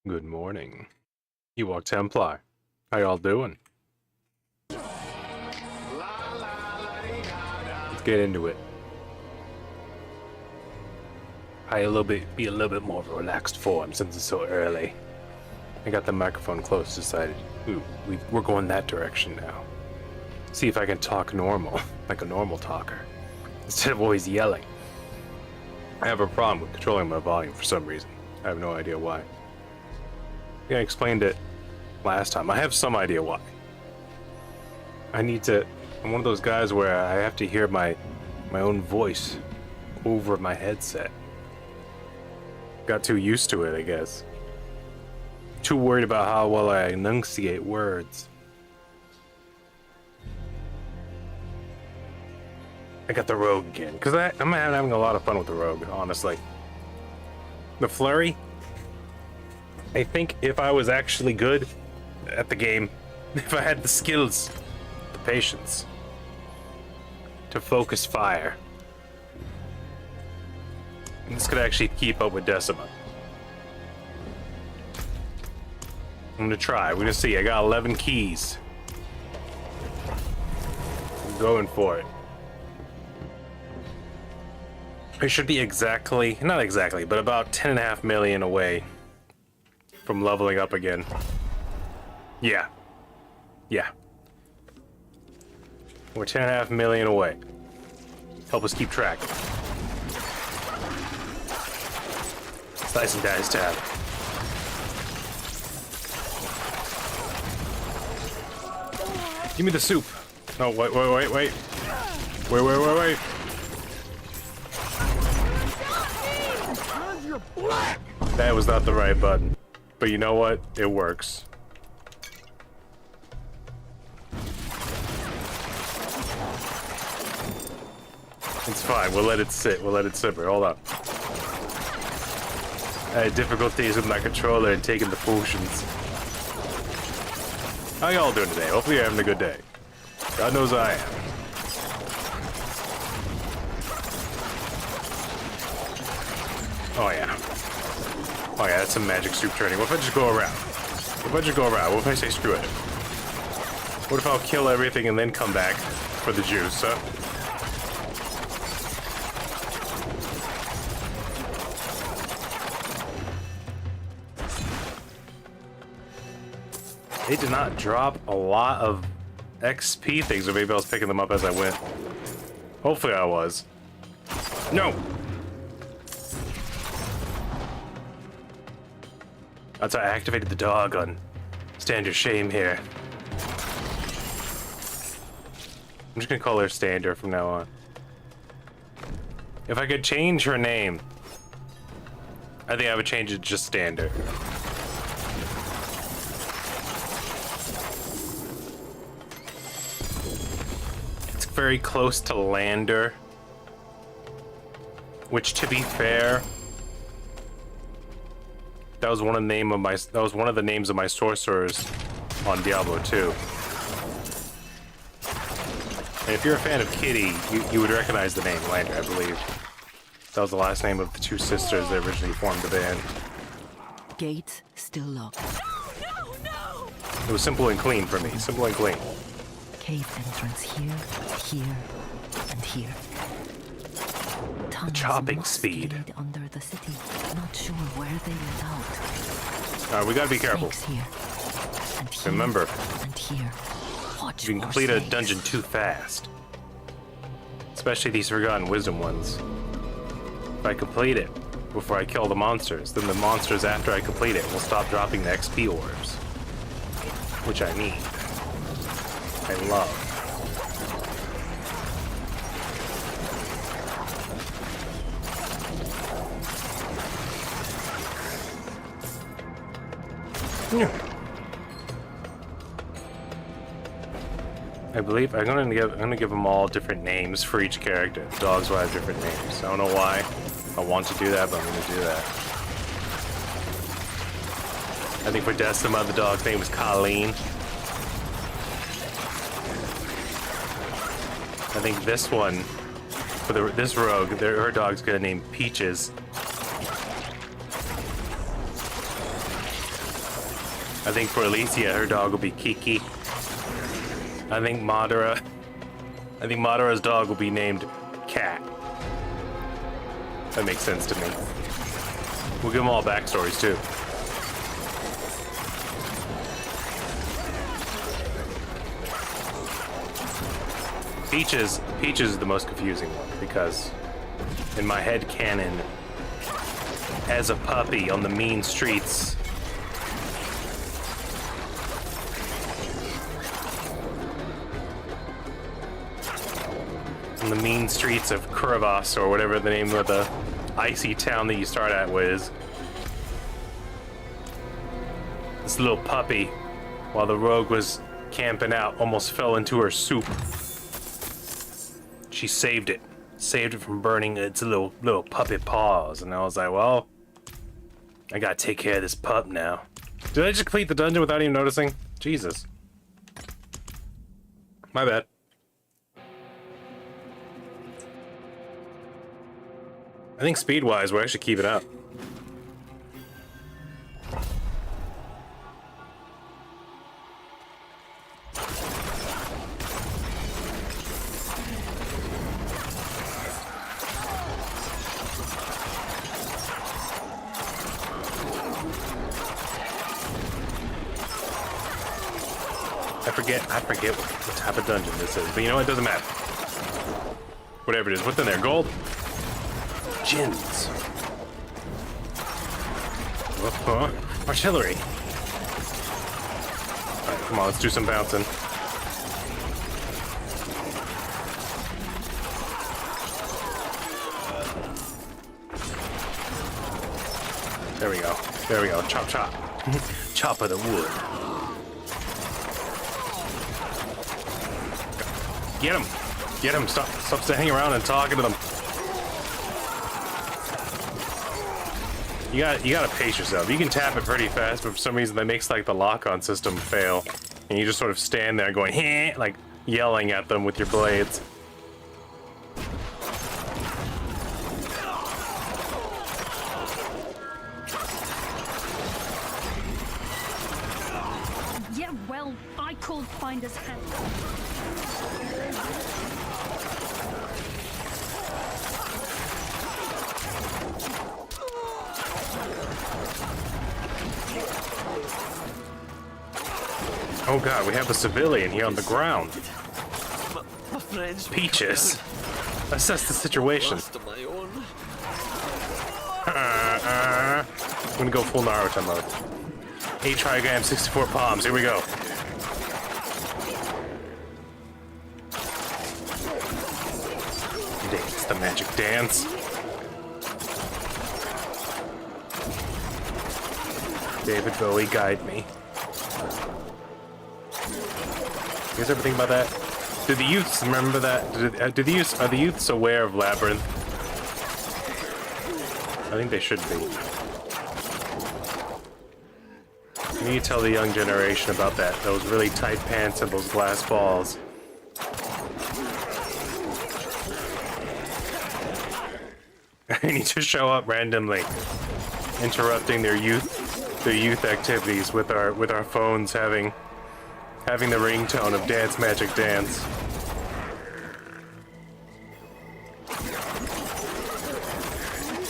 Good morning. Ewok Templar. How y'all doing? Let's get into it. Be a little bit more of a relaxed form since it's so early. I got the microphone close, decided, we're going that direction now. See if I can talk normal, like a normal talker, instead of always yelling. I have a problem with controlling my volume for some reason. I have no idea why. Yeah, I explained it last time. I have some idea why. I'm one of those guys where I have to hear my own voice over my headset. Got too used to it, I guess. Too worried about how well I enunciate words. I got the Rogue again, because I'm having a lot of fun with the Rogue, honestly. The Flurry? I think if I was actually good at the game, if I had the skills, the patience, to focus fire, this could actually keep up with Decima. I'm gonna try. We're gonna see. I got 11 keys. I'm going for it. I should be not exactly, but about 10.5 million away from leveling up again. Yeah. We're 10.5 million away. Help us keep track. Slice and dice tab. Give me the soup. No, wait. Wait. That was not the right button. But you know what? It works. It's fine. We'll let it sit. We'll let it simmer. Hold up. I had difficulties with my controller and taking the potions. How y'all doing today? Hopefully you're having a good day. God knows I am. Oh yeah, that's some magic soup turning. What if I just go around? What if I say screw it? What if I'll kill everything and then come back for the juice, huh? They did not drop a lot of XP things, or maybe I was picking them up as I went. Hopefully I was. No! That's how I activated the dog on Stand Your Shame here. I'm just gonna call her Stander from now on. If I could change her name, I think I would change it to just Stander. It's very close to Lander, which, to be fair, that was one of the names of my sorcerers on Diablo 2. And if you're a fan of Kitty, you would recognize the name Lander, I believe. That was the last name of the two sisters that originally formed the band. Gates still locked. No! It was simple and clean for me. Simple and clean. Cave entrance here, and here. The chopping speed. Under the city. Not sure where they went out. Alright, we gotta be careful. Here, and here, remember, and here. Watch you can complete a dungeon too fast. Especially these Forgotten Wisdom ones. If I complete it before I kill the monsters, then the monsters after I complete it will stop dropping the XP orbs. Which I need. I love. I believe I'm gonna give them all different names for each character. Dogs will have different names. I don't know why I want to do that, but I'm gonna do that. I think for Decima, the dog's name was Colleen. I think this one, for this rogue, her dog's gonna name Peaches. I think for Alicia, her dog will be Kiki. I think Madara's dog will be named Cat. That makes sense to me. We'll give them all backstories too. Peaches is the most confusing one because in my head canon, as a puppy on the mean streets, of Kuravas, or whatever the name of the icy town that you start at was, this little puppy, while the rogue was camping out, almost fell into her soup. She saved it from burning its little puppy paws, and I was like, well, I gotta take care of this pup now. Did I just complete the dungeon without even noticing? Jesus. My bad. I think speed-wise, we're actually keeping up. I forget what type of dungeon this is, but you know what? It doesn't matter. Whatever it is. What's in there? Gold? Gins. Artillery. Alright, come on, let's do some bouncing. There we go. There we go. Chop, chop. Chop of the wood. Get him! Get him! Stop standing around and talking to them. You gotta pace yourself. You can tap it pretty fast, but for some reason that makes like the lock-on system fail. And you just sort of stand there going, heh, like yelling at them with your blades. Yeah, well, I called Finder's Hand. Oh god, we have a civilian here on the ground. My friends. Peaches. Assess the situation. I'm gonna go full Naruto mode. 8 trigram, 64 palms. Here we go. Dance the magic dance. David Bowie, guide me. You guys ever think about that? Do the youths remember that? Are the youths aware of Labyrinth? I think they should be. You need to tell the young generation about that. Those really tight pants and those glass balls. You need to show up randomly, interrupting their youth activities with our phones having the ringtone of Dance Magic Dance.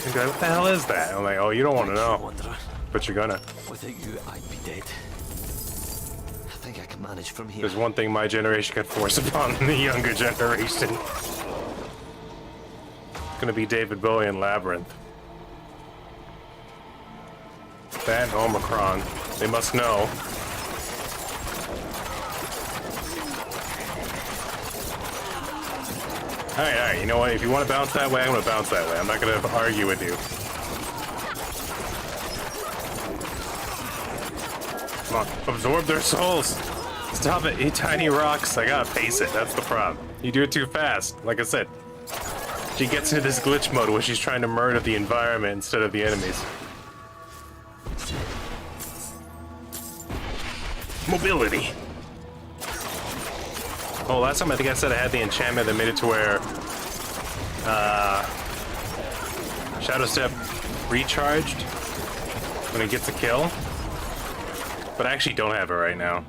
And go, what the hell is that? I'm like, oh, you don't want to know, but you're gonna. Without you, I'd be dead. I think I can manage from here. There's one thing my generation can force upon the younger generation. It's gonna be David Bowie and Labyrinth. That and Omicron. They must know. Alright, you know what? If you want to bounce that way, I'm going to bounce that way. I'm not going to argue with you. Come on, absorb their souls! Stop it, you tiny rocks. I gotta pace it, that's the problem. You do it too fast, like I said. She gets into this glitch mode where she's trying to murder the environment instead of the enemies. Mobility! Oh, last time I think I said I had the enchantment that made it to where Shadow Step recharged when it gets a kill. but I actually don't have it right now.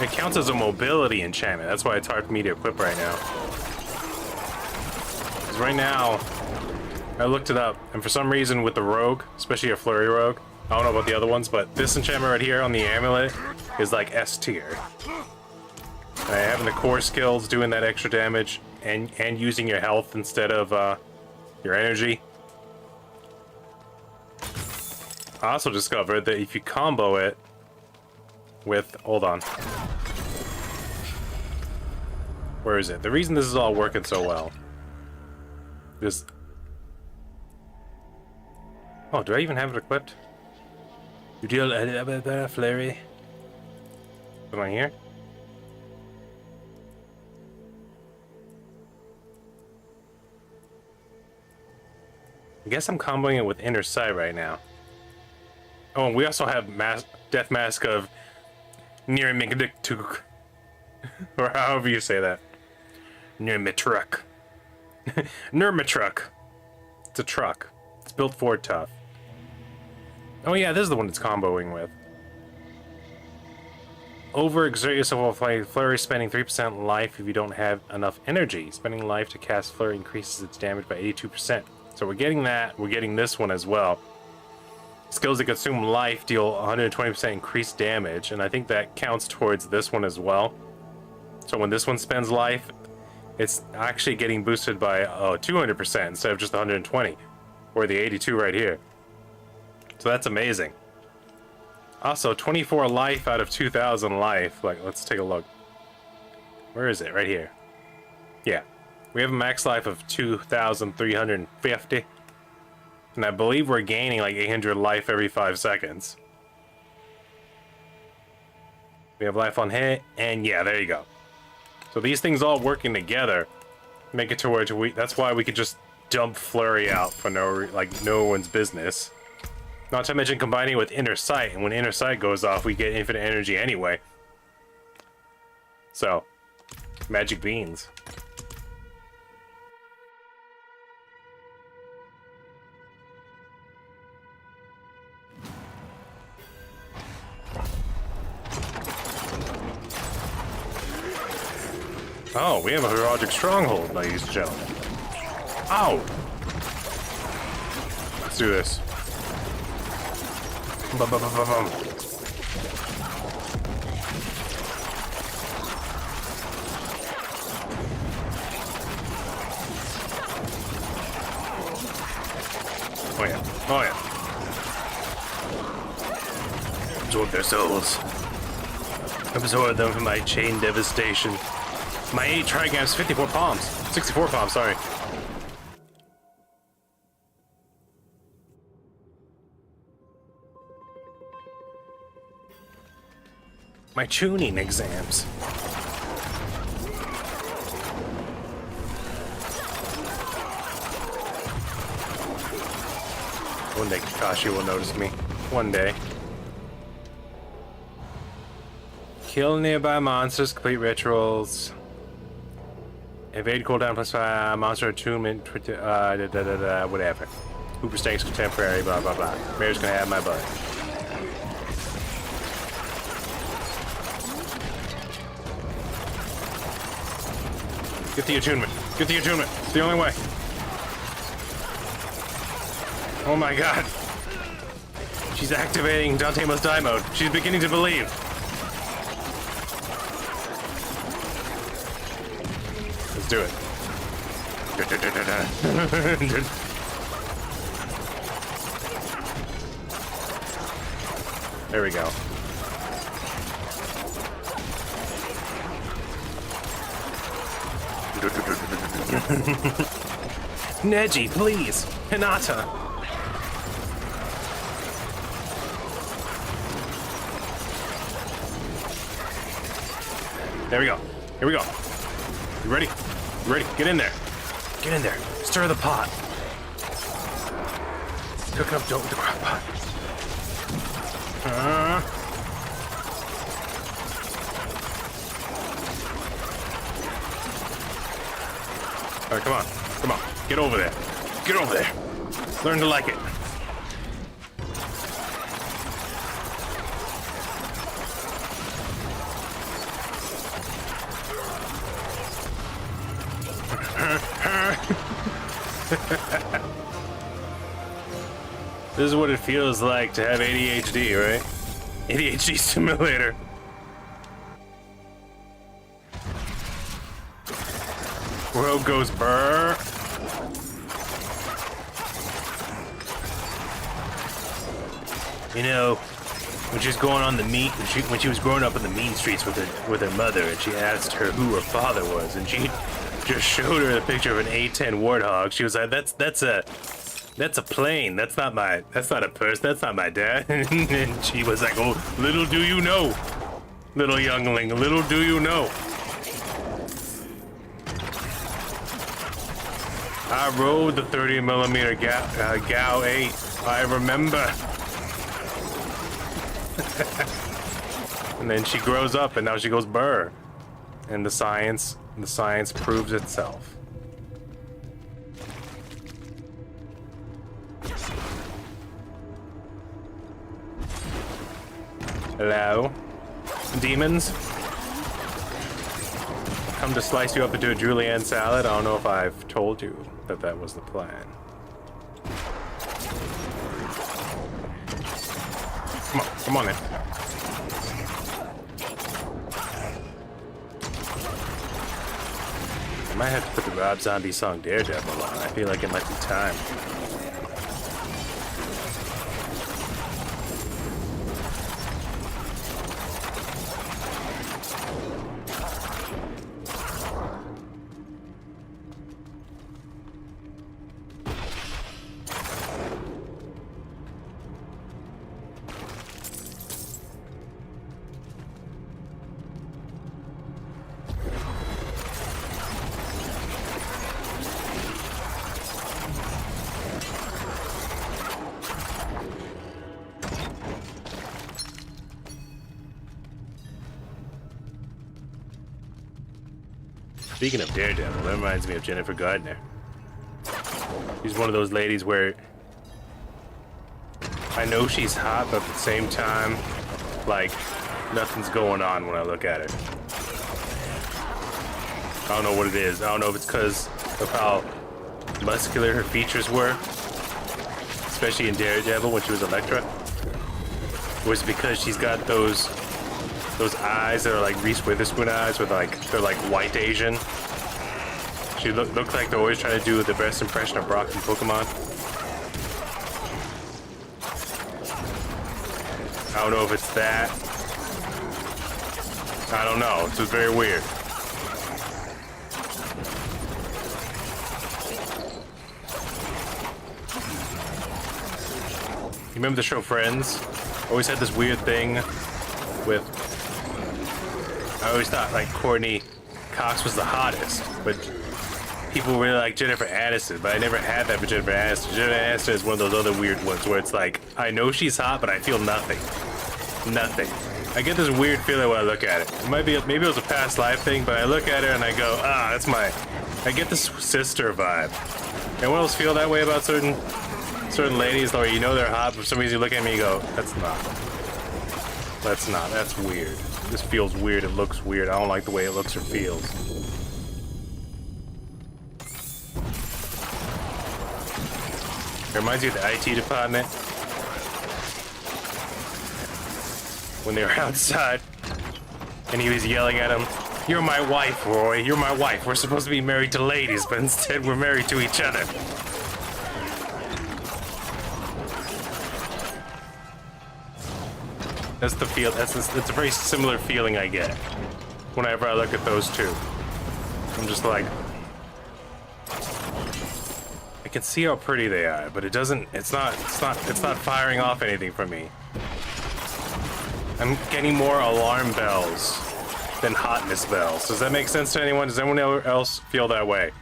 It counts as a mobility enchantment. That's why it's hard for me to equip right now. Because right now, I looked it up, and for some reason with the Rogue, especially a Flurry Rogue, I don't know about the other ones, but this enchantment right here on the amulet is like S tier. Having the core skills, doing that extra damage, and using your health instead of your energy. I also discovered that if you combo it with... Hold on. Where is it? The reason this is all working so well is... Oh, do I even have it equipped? You deal Flurry. Am I here? I guess I'm comboing it with Inner Sight right now. Oh, and we also have Death Mask of Nirmigdiktuk. Or however you say that. Nirmitruk. Nirmitruk. It's a truck. It's built for tough. Oh yeah, this is the one it's comboing with. Overexert yourself while Flurry, spending 3% life if you don't have enough energy. Spending life to cast Flurry increases its damage by 82%. So we're getting that. We're getting this one as well. Skills that consume life deal 120% increased damage, and I think that counts towards this one as well. So when this one spends life, it's actually getting boosted by 200% instead of just 120, or the 82 right here. So that's amazing. Also, 24 life out of 2,000 life. Like, let's take a look. Where is it? Right here. Yeah. We have a max life of 2,350. And I believe we're gaining like 800 life every 5 seconds. We have life on hit, and yeah, there you go. So these things all working together make it to where that's why we could just dump Flurry out for no one's business. Not to mention combining it with Inner Sight, and when Inner Sight goes off, we get infinite energy anyway. So, magic beans. Oh, we have a Heraldic Stronghold, ladies and gentlemen. Ow! Let's do this. Bum. Oh yeah. Oh yeah. Absorb their souls. Absorb them from my chain devastation. My 8 Trigams, 54 palms. 64 palms, sorry. My tuning exams. One day Kakashi will notice me. One day. Kill nearby monsters, complete rituals. Evade cooldown plus monster attunement, whatever. Hooper Stakes contemporary, blah blah blah. Mayor's gonna have my butt. Get the attunement. Get the attunement. It's the only way. Oh my god. She's activating Dante Must Die mode. She's beginning to believe. Let's do it. There we go. Neji, please! Hinata! There we go. Here we go. You ready? You ready? Get in there. Get in there. Stir the pot. Cook up dough with the crock pot. All right, come on. Come on. Get over there. Get over there. Learn to like it. This is what it feels like to have ADHD, right? ADHD simulator. Rogue goes brr. You know, when she was going on the when she was growing up in the mean streets with her mother, and she asked her who her father was, and she just showed her the picture of an A10 Warthog. She was like, "That's a plane. That's not a person. That's not my dad." And she was like, "Oh, little do you know, little youngling. Little do you know. I rode the 30mm Gao 8. I remember." And then she grows up, and now she goes burr, and the science proves itself. Hello, demons. Come to slice you up into a julienne salad. I don't know if I've told you that was the plan. Come on in. I might have to put the Rob Zombie song Daredevil on. I feel like it might be time. Speaking of Daredevil, that reminds me of Jennifer Gardner. She's one of those ladies where I know she's hot, but at the same time, like, nothing's going on when I look at her. I don't know what it is. I don't know if it's because of how muscular her features were, especially in Daredevil when she was Elektra. Or is it because she's got those eyes that are like Reese Witherspoon eyes, with they're like white Asian. She looks like they're always trying to do the best impression of Brock from Pokemon. I don't know if it's that. I don't know. It's just very weird. You remember the show Friends? Always had this weird thing with. I always thought like Courtney Cox was the hottest, but people really like Jennifer Aniston, but I never had that for Jennifer Aniston. Jennifer Aniston is one of those other weird ones where it's like, I know she's hot, but I feel nothing. Nothing. I get this weird feeling when I look at it. Maybe it was a past life thing, but I look at her and I go, that's I get this sister vibe. Anyone else feel that way about certain ladies, or you know they're hot, but for some reason you look at me and you go, that's not, that's weird. This feels weird, it looks weird. I don't like the way it looks or feels. It reminds me of the IT department. When they were outside, and he was yelling at him, "You're my wife, Roy, you're my wife. We're supposed to be married to ladies, but instead we're married to each other." That's the feel. It's a very similar feeling I get whenever I look at those two. I'm just like, I can see how pretty they are, but it doesn't. It's not firing off anything for me. I'm getting more alarm bells than hotness bells. Does that make sense to anyone? Does anyone else feel that way?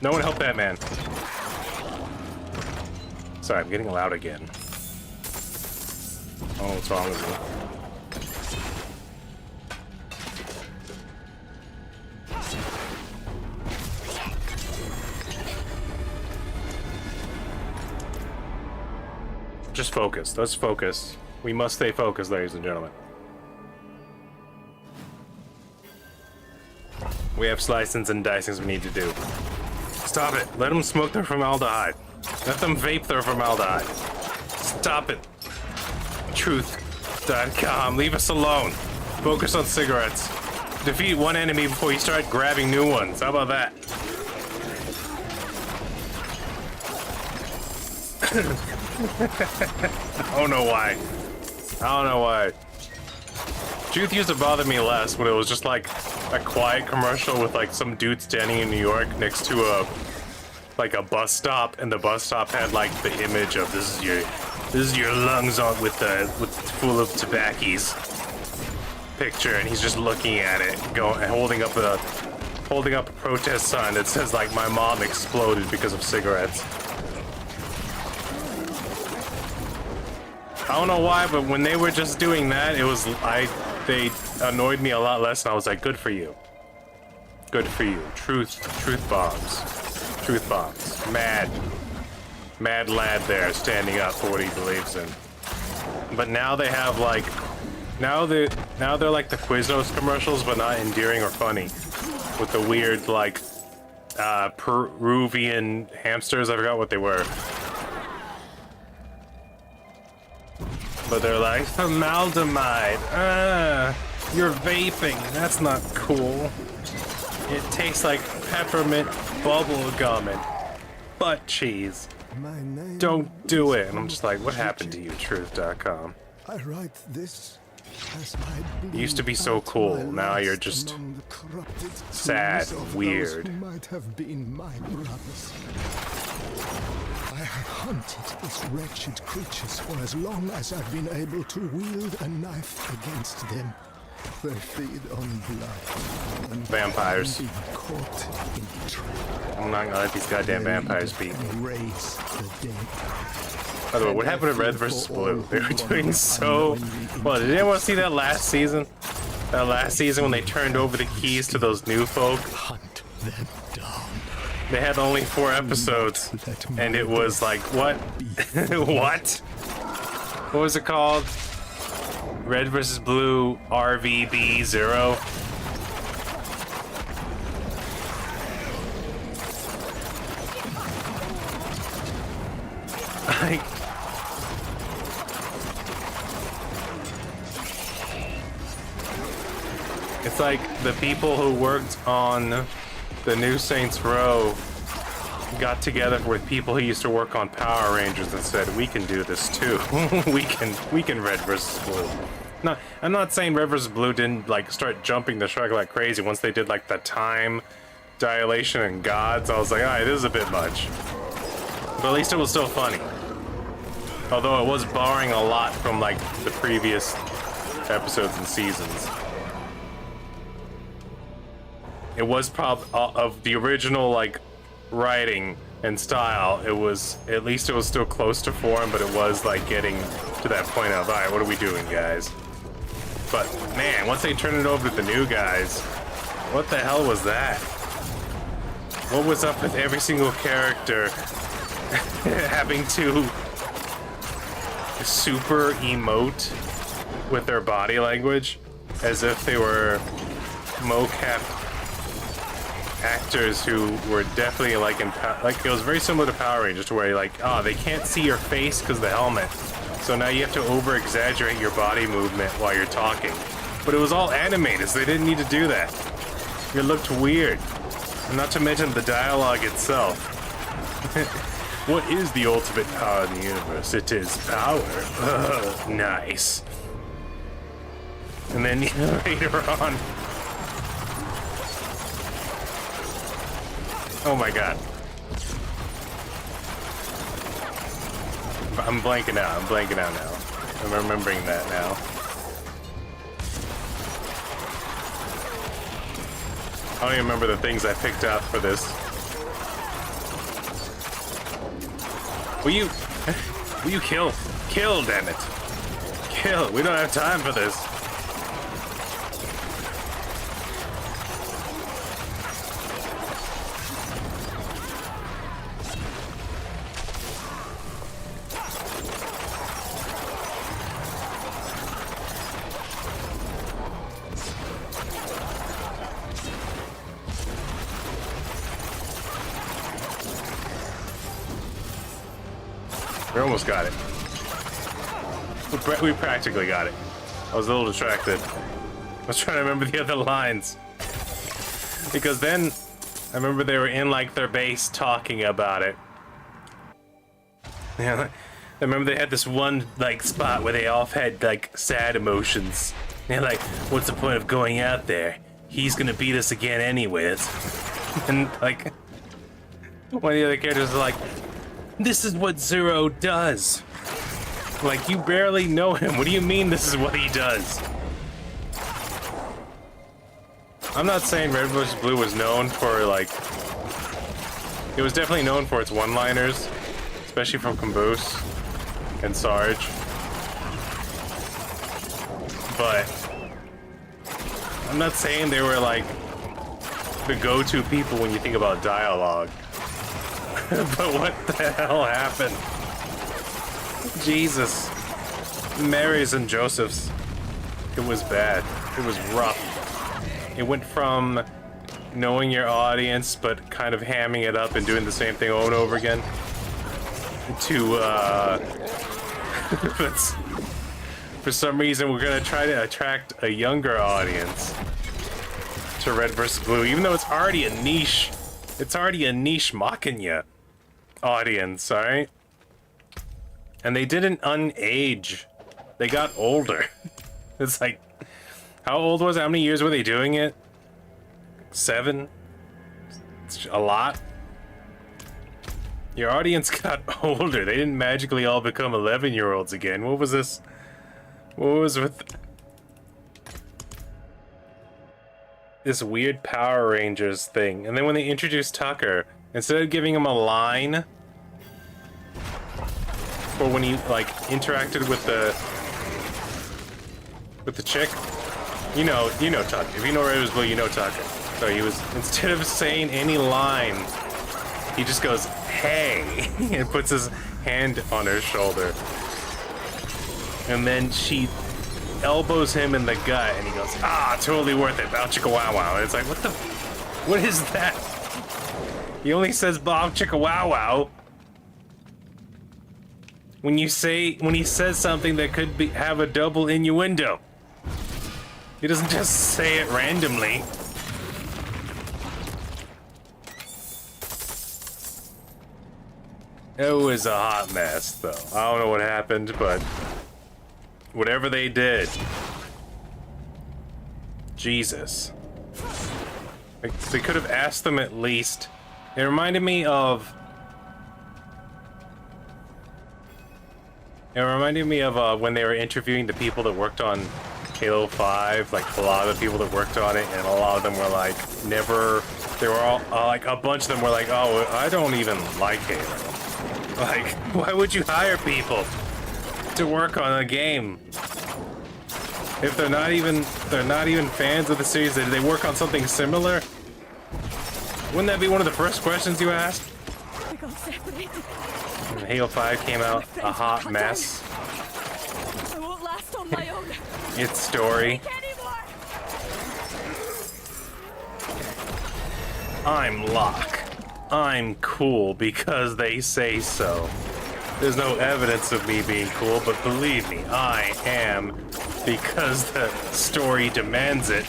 No one help that man. Sorry, I'm getting loud again. Oh, what's wrong with me? just focus. Let's focus. We must stay focused, ladies and gentlemen. We have slicings and dicings we need to do. Stop it. Let them smoke their formaldehyde. Let them vape their formaldehyde. Stop it. Truth.com. Leave us alone. Focus on cigarettes. Defeat one enemy before you start grabbing new ones. How about that? I don't know why. I don't know why. Truth used to bother me less when it was just like a quiet commercial with like some dude standing in New York next to a bus stop, and the bus stop had like the image of this is your lungs on with full of tobacco's picture, and he's just looking at it, holding up a protest sign that says like my mom exploded because of cigarettes. I don't know why, but when they were just doing that, they annoyed me a lot less, and I was like, good for you. Good for you. Truth bombs. Truth bombs. Mad lad there standing up for what he believes in. But now they have like, now they're like the Quiznos commercials, but not endearing or funny. With the weird like, Peruvian hamsters, I forgot what they were. But they're like, formaldehyde, you're vaping, that's not cool. It tastes like peppermint bubble gum and butt cheese. Don't do it. And I'm just like, what happened to you, Truth.com? I write this as I used to be so cool, now you're just sad, weird. Might have been my brothers. I have hunted these wretched creatures for as long as I've been able to wield a knife against them. They feed on blood. And vampires. being caught in a trap. I'm not gonna let these goddamn vampires beat me. Raise the dead. By the way, what happened to Red vs. Blue? They were doing so well. Did anyone see that last season? That last season when they turned over the keys to those new folk? Hunt them down. They had only 4 episodes, and it was like, what? What? What was it called? Red vs. Blue RVB0? Like, it's like the people who worked on the new Saints Row got together with people who used to work on Power Rangers and said, we can do this too. we can Red vs. Blue. No, I'm not saying Red vs. Blue didn't like start jumping the shark like crazy once they did like the time dilation and gods. I was like, alright, this is a bit much. But at least it was still funny. Although it was borrowing a lot from like the previous episodes and seasons. It was of the original like writing and style. It was, at least it was still close to form, but it was like getting to that point of, all right, what are we doing, guys? But man, once they turned it over to the new guys, what the hell was that? What was up with every single character having to super emote with their body language as if they were mocap actors who were definitely like it was very similar to Power Rangers, to where you're like, oh, they can't see your face because of the helmet, so now you have to over exaggerate your body movement while you're talking. But it was all animated, so they didn't need to do that. It looked weird. And not to mention the dialogue itself. What is the ultimate power in the universe? It is power. Nice. And then later on, oh my god. I'm blanking out now. I'm remembering that now. I don't even remember the things I picked up for this. Will you kill? Kill, damn it. Kill, we don't have time for this. We almost got it. We practically got it. I was a little distracted. I was trying to remember the other lines. Because then, I remember they were in, like, their base talking about it. Yeah, I remember they had this one, like, spot where they all had, like, sad emotions. They're like, what's the point of going out there? He's gonna beat us again anyways. And, like, one of the other characters is like, this is what Zero does. Like, you barely know him. What do you mean this is what he does? I'm not saying Red vs. Blue was known for, like... It was definitely known for its one-liners. Especially from Caboose and Sarge. But... I'm not saying they were, like, the go-to people when you think about dialogue. But what the hell happened? Jesus. Mary's and Joseph's. It was bad. It was rough. It went from knowing your audience, but kind of hamming it up and doing the same thing over and over again, to, for some reason, we're gonna try to attract a younger audience to Red vs. Blue, even though it's already a niche. It's already a niche Machina audience, alright? And they didn't unage. They got older. It's like, how old was it? How many years were they doing it? 7? It's a lot. Your audience got older. They didn't magically all become 11-year-olds again. What was this? What was with this weird Power Rangers thing? And then when they introduced Tucker, instead of giving him a line, or when he like interacted with the chick, you know Tucker. If you know Red vs. Blue, you know Tucker. So he was, instead of saying any line, he just goes, "Hey," and puts his hand on her shoulder. And then she elbows him in the gut, and he goes, "Ah, totally worth it, bow chicka wow wow." And it's like, what is that? He only says bow chicka wow wow when he says something that could have a double innuendo. He doesn't just say it randomly. It was a hot mess, though. I don't know what happened, but whatever they did, Jesus. Like, they could have asked them at least. It reminded me of when they were interviewing the people that worked on Halo 5, like a lot of the people that worked on it, and a lot of them were like, they were all, like a bunch of them were like, oh, I don't even like Halo. Like, why would you hire people to work on a game if they're not even fans of the series? Did they work on something similar? Wouldn't that be one of the first questions you ask? We got separated. When Halo 5 came out, a hot mess. I won't last on my own. Its story. I'm Locke. I'm cool because they say so. There's no evidence of me being cool, but believe me, I am, because the story demands it.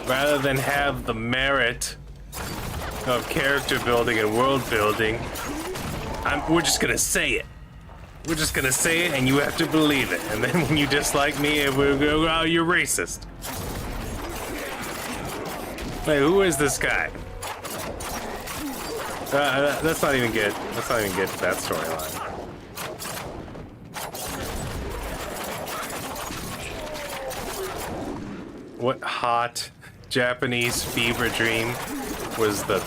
Rather than have the merit of character building and world building, we're just gonna say it. We're just gonna say it and you have to believe it. And then when you dislike me, we'll go, oh, you're racist. Wait, who is this guy? Let's not even get to that storyline. What hot Japanese fever dream was the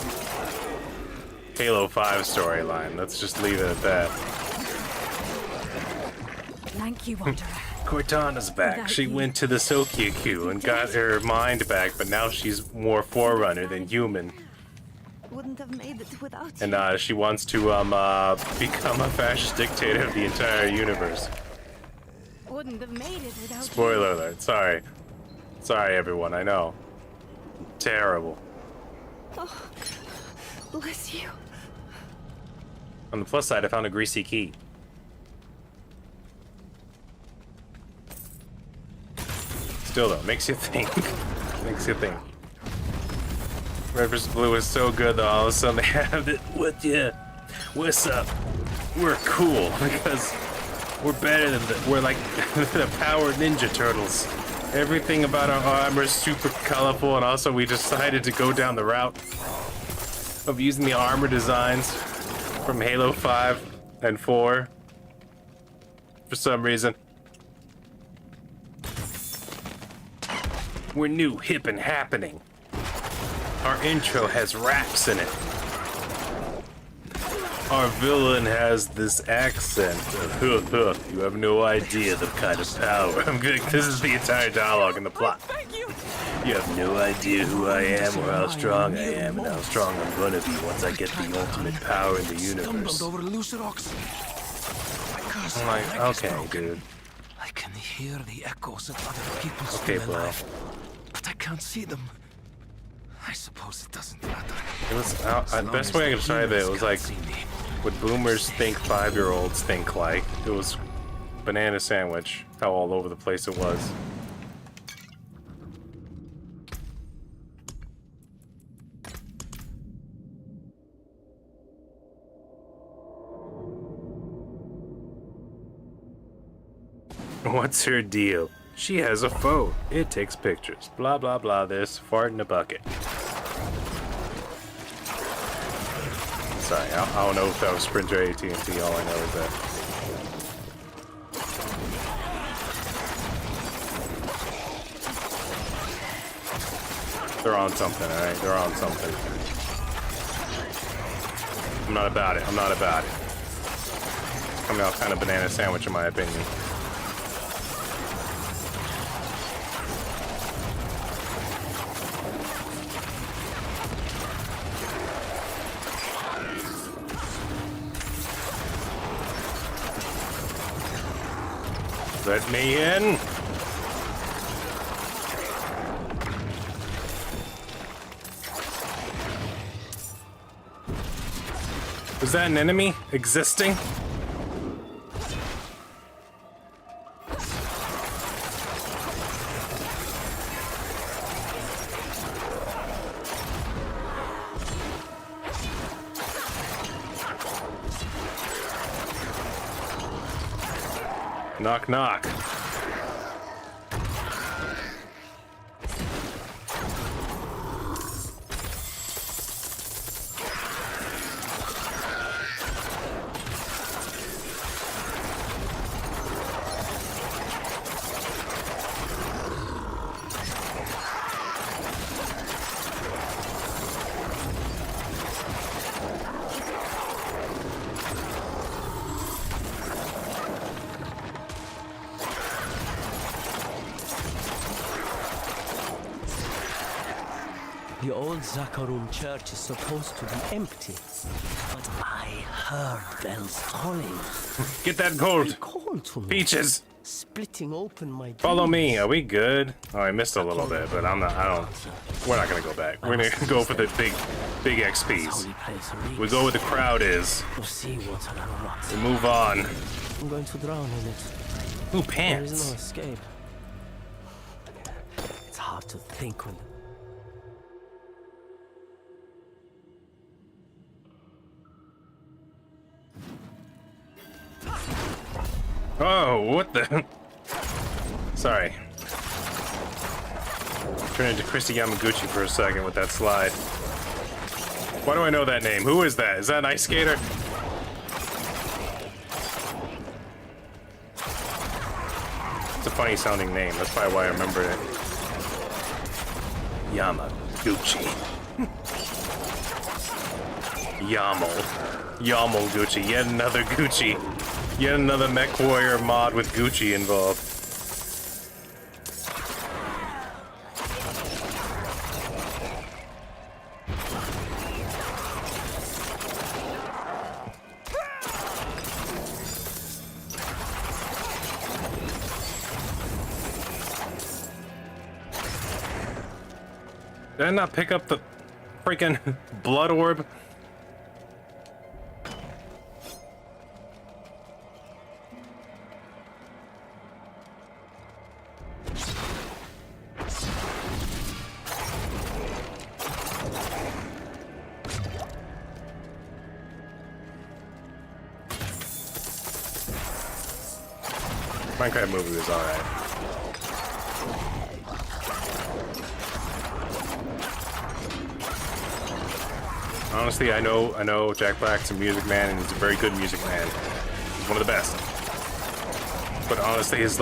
Halo 5 storyline? Let's just leave it at that. Thank you, Wanderer. Cortana's back. She went to the Sokyakyu and got her mind back, but now she's more Forerunner than human. Wouldn't have made it without you. And she wants to become a fascist dictator of the entire universe. Wouldn't have made it without Spoiler alert. Sorry. Sorry, everyone. I know. Terrible. you. Oh, bless you. On the plus side, I found a greasy key. Still though, makes you think. Makes you think. Red vs. Blue is so good though, all of a sudden they have it. What's up? We're cool because we're better than we're like the Power Ninja Turtles. Everything about our armor is super colorful, and also we decided to go down the route of using the armor designs from Halo 5 and 4 for some reason. We're new, hip, and happening. Our intro has raps in it. Our villain has this accent of, you have no idea the kind of power. I'm good. This is the entire dialogue in the plot. Thank you. You have no idea who I am or how strong I am and how strong I'm gonna be once I get the ultimate power in the universe. over loose rocks. I'm like, okay, dude. I can hear the echoes of other people's Okay, still bro. alive, but I can't see them. I suppose it doesn't matter. It was the best way I could describe it. It was like what boomers think 5-year-olds think like. It was banana sandwich. How all over the place it was. What's her deal? She has a phone. It takes pictures. Blah blah blah. This fart in a bucket. Sorry, I don't know if that was Sprint or AT&T. All I know is that. They're on something, all right? They're on something. I'm not about it. I'm not about it. Coming off kind of banana sandwich, in my opinion. Let me in. Was that an enemy existing? Knock, knock. The old Zakharun church is supposed to be empty, but I heard bells tolling. Get that gold. They called to me, Peaches. splitting open my Follow me. dreams. Are we good? Oh, I missed a little bit, but I'm not. I don't. We're not gonna go back. We're gonna go for the big XPs. Holy place reeks We go where the crowd is. of seawater and rot. We move on. I'm going to drown in it. Ooh, There is no pants. escape. It's hard to think when Oh, what the? Sorry. Turned into Christy Yamaguchi for a second with that slide. Why do I know that name? Who is that? Is that an ice skater? It's a funny sounding name. That's probably why I remember it. Yamaguchi. Yamal Gucci. Yet another Gucci. Yet another Mech Warrior mod with Gucci involved. Did I not pick up the freaking blood orb? Minecraft movie was alright. Honestly, I know Jack Black's a music man, and he's a very good music man. He's one of the best. But honestly, his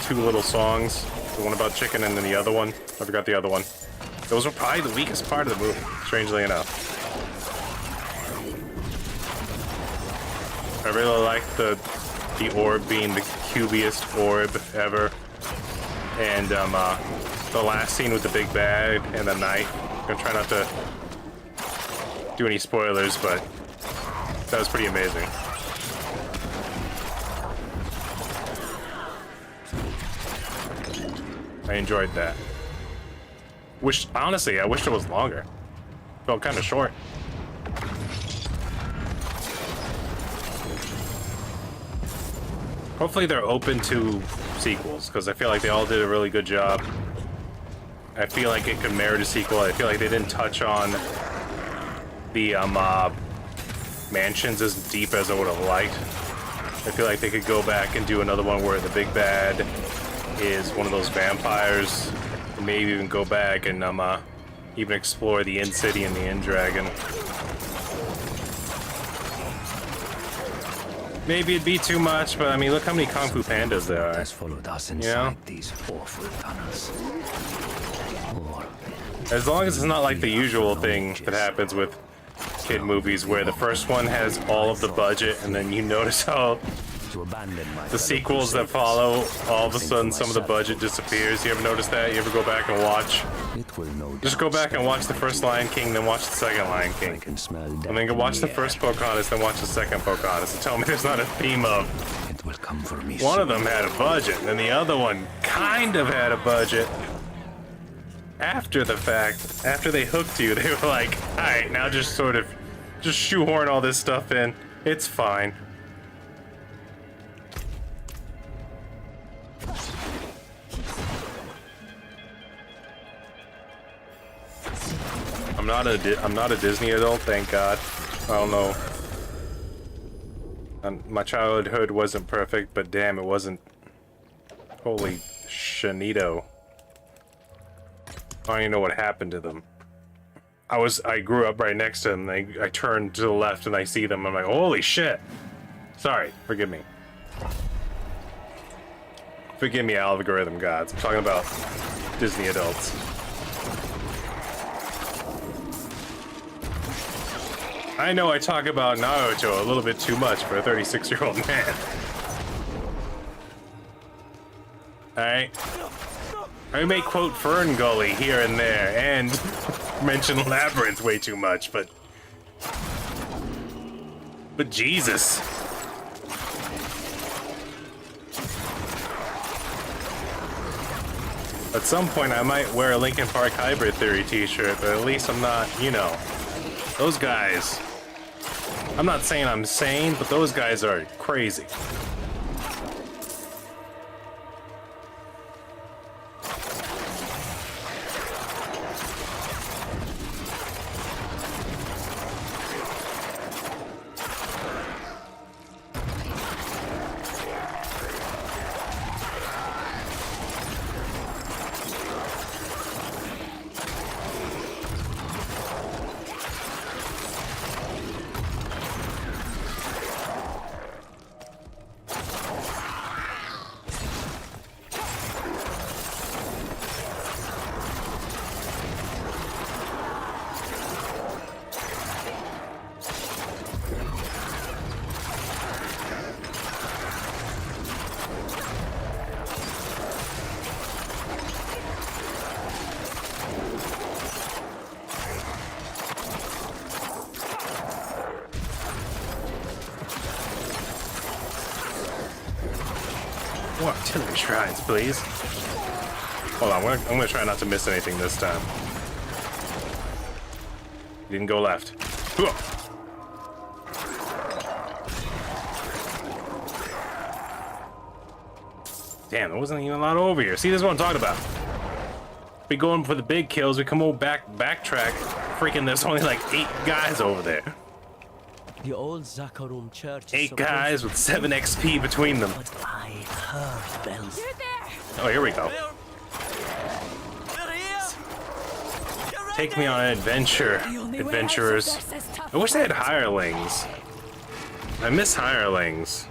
two little songs, the one about chicken and then the other one, I forgot the other one. Those were probably the weakest part of the movie, strangely enough. I really like the orb being the cubiest orb ever, and the last scene with the big bad and the knife. I'm gonna try not to do any spoilers, but that was pretty amazing. I enjoyed that. Honestly, I wish it was longer. Felt kind of short. Hopefully they're open to sequels, because I feel like they all did a really good job. I feel like it could merit a sequel. I feel like they didn't touch on the mansions as deep as I would have liked. I feel like they could go back and do another one where the big bad is one of those vampires. And maybe even go back and even explore the End City and the End Dragon. Maybe it'd be too much, but I mean, look how many Kung Fu Pandas there are. Has followed us inside these awful tunnels. As long as it's not like the usual thing that happens with kid movies, where the first one has all of the budget, and then you notice how the sequels that follow, all of a sudden some of the budget disappears. You ever notice that? You ever go back and watch? Just go back and watch the first Lion King, then watch the second Lion King. And then go watch the first Pocahontas, then watch the second Pocahontas. And tell me there's not a theme of one of them had a budget, and the other one kind of had a budget. After the fact, after they hooked you, they were like, alright, now just shoehorn all this stuff in. It's fine. I'm not a Disney adult, thank God. I don't know. My childhood wasn't perfect, but damn, it wasn't. Holy shanito. I don't even know what happened to them. I grew up right next to them. I turned to the left and I see them. I'm like, holy shit. Sorry, forgive me. Forgive me, algorithm gods. I'm talking about Disney adults. I know I talk about Naruto a little bit too much for a 36-year-old man. Alright. I may quote Fern Gully here and there, and mention Labyrinth way too much, but Jesus. At some point I might wear a Linkin Park Hybrid Theory t-shirt, but at least I'm not, you know, those guys. I'm not saying I'm sane, but those guys are crazy. More artillery shrines, please. Hold on, I'm gonna try not to miss anything this time. Didn't go left. Damn, there wasn't even a lot over here. See, this is what I'm talking about. We going for the big kills, we come over backtrack. Freaking, there's only like 8 guys over there. The old Zakarum church. 8 guys with 7 XP between them. But I heard bells. You're there! Oh, here we go. They're here! Get Take me on an adventure, The only way out of adventurers. this is tough I wish they had fight. hirelings. I miss hirelings.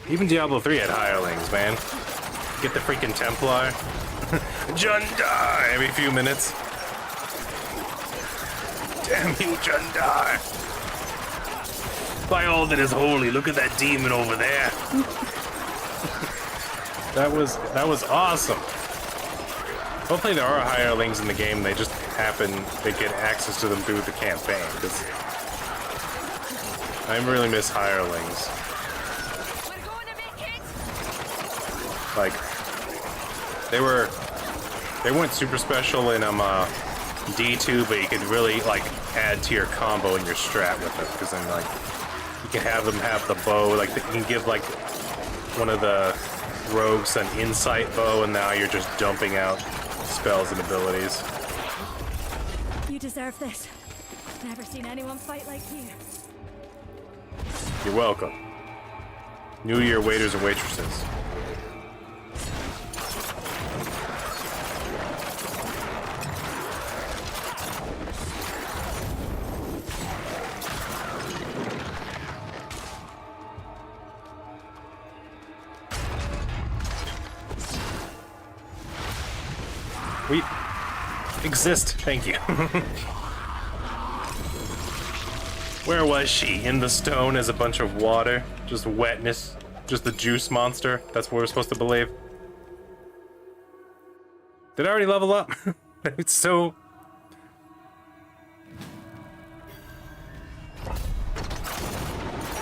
Even Diablo 3 had hirelings, man. Get the freaking Templar. Jundar every few minutes. Damn you, Jundar. By all that is holy, look at that demon over there. That was awesome. Hopefully there are hirelings in the game. They just they get access to them through the campaign. Because I really miss hirelings. We're going to make it! Like they weren't super special in D2, but you could really like add to your combo and your strat with it. Because then like you can have them have the bow. Like you can give like one of the rogues an insight bow, and now you're just dumping out spells and abilities. You deserve this. Never seen anyone fight like you. You're welcome. New Year waiters and waitresses. We exist, thank you. Where was she? In the stone as a bunch of water? Just wetness? Just the juice monster? That's what we're supposed to believe? Did I already level up? It's so...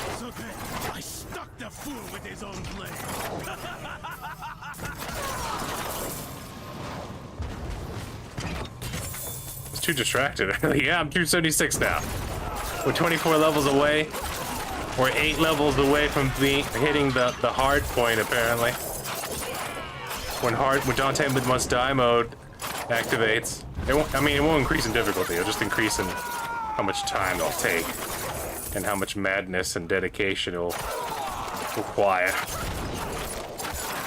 It's okay. I stuck the fool with his own blade. I was too distracted. Yeah, I'm 276 now. We're 24 levels away. We're 8 levels away from hitting the hard point, apparently. When Dante Must Die mode activates. It won't increase in difficulty, it'll just increase in how much time it'll take. And how much madness and dedication it'll require.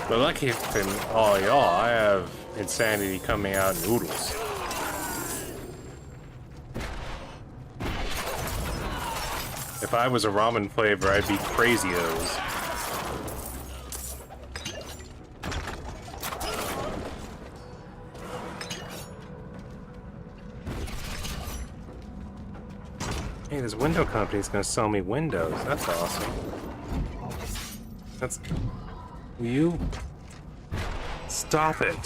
But lucky for all y'all, I have insanity coming out in oodles. If I was a ramen flavor, I'd be crazy-os. Hey, this window company's gonna sell me windows. That's awesome. That's... Will you... Stop it.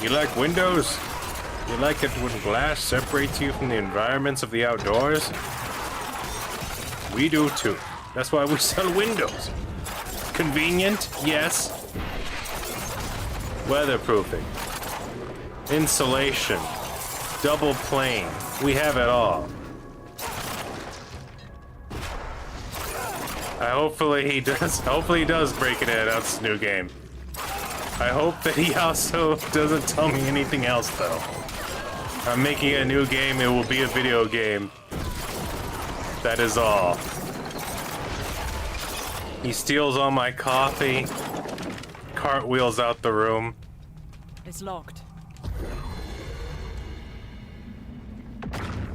You like windows? You like it when glass separates you from the environments of the outdoors? We do too. That's why we sell windows. Convenient, yes. Weatherproofing. Insulation. Double plane. We have it all. Hopefully he does break it and announce his new game. I hope that he also doesn't tell me anything else, though. I'm making a new game, it will be a video game. That is all. He steals all my coffee, cartwheels out the room. It's locked.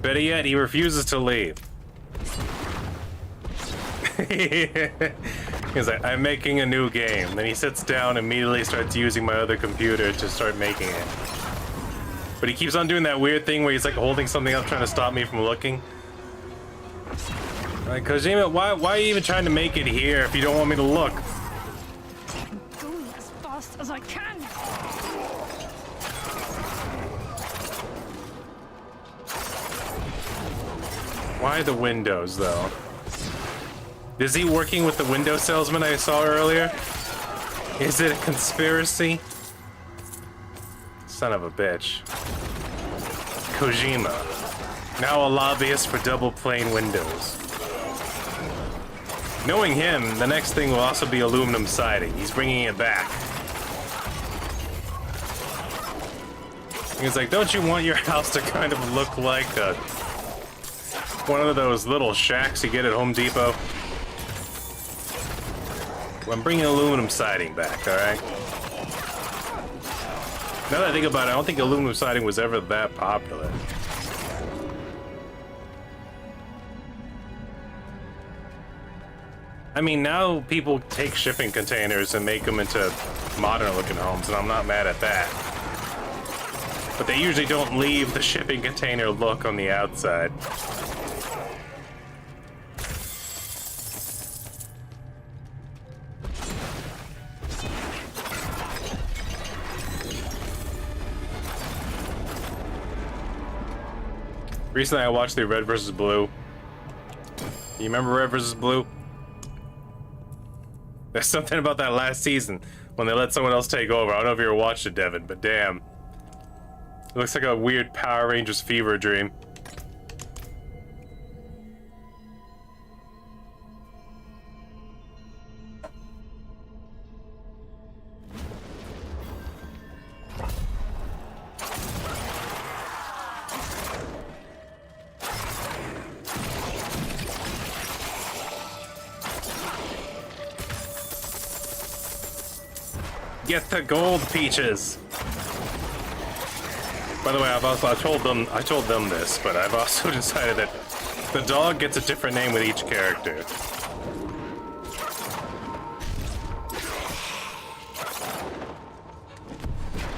Better yet, he refuses to leave. He's like, I'm making a new game. Then he sits down and immediately starts using my other computer to start making it. But he keeps on doing that weird thing where he's like holding something up trying to stop me from looking. Like, Kojima, why are you even trying to make it here if you don't want me to look? I'm going as fast as I can. Why the windows, though? Is he working with the window salesman I saw earlier? Is it a conspiracy? Son of a bitch. Kojima. Now a lobbyist for double pane windows. Knowing him, the next thing will also be aluminum siding. He's bringing it back. He's like, don't you want your house to kind of look like a one of those little shacks you get at Home Depot. I'm bringing aluminum siding back, alright? Now that I think about it, I don't think aluminum siding was ever that popular. I mean, now people take shipping containers and make them into modern-looking homes, and I'm not mad at that. But they usually don't leave the shipping container look on the outside. Recently I watched the Red vs. Blue. You remember Red vs. Blue? There's something about that last season when they let someone else take over. I don't know if you ever watched it, Devin, but damn. It looks like a weird Power Rangers fever dream. Get the gold, Peaches. By the way, I told them this, but I've also decided that the dog gets a different name with each character.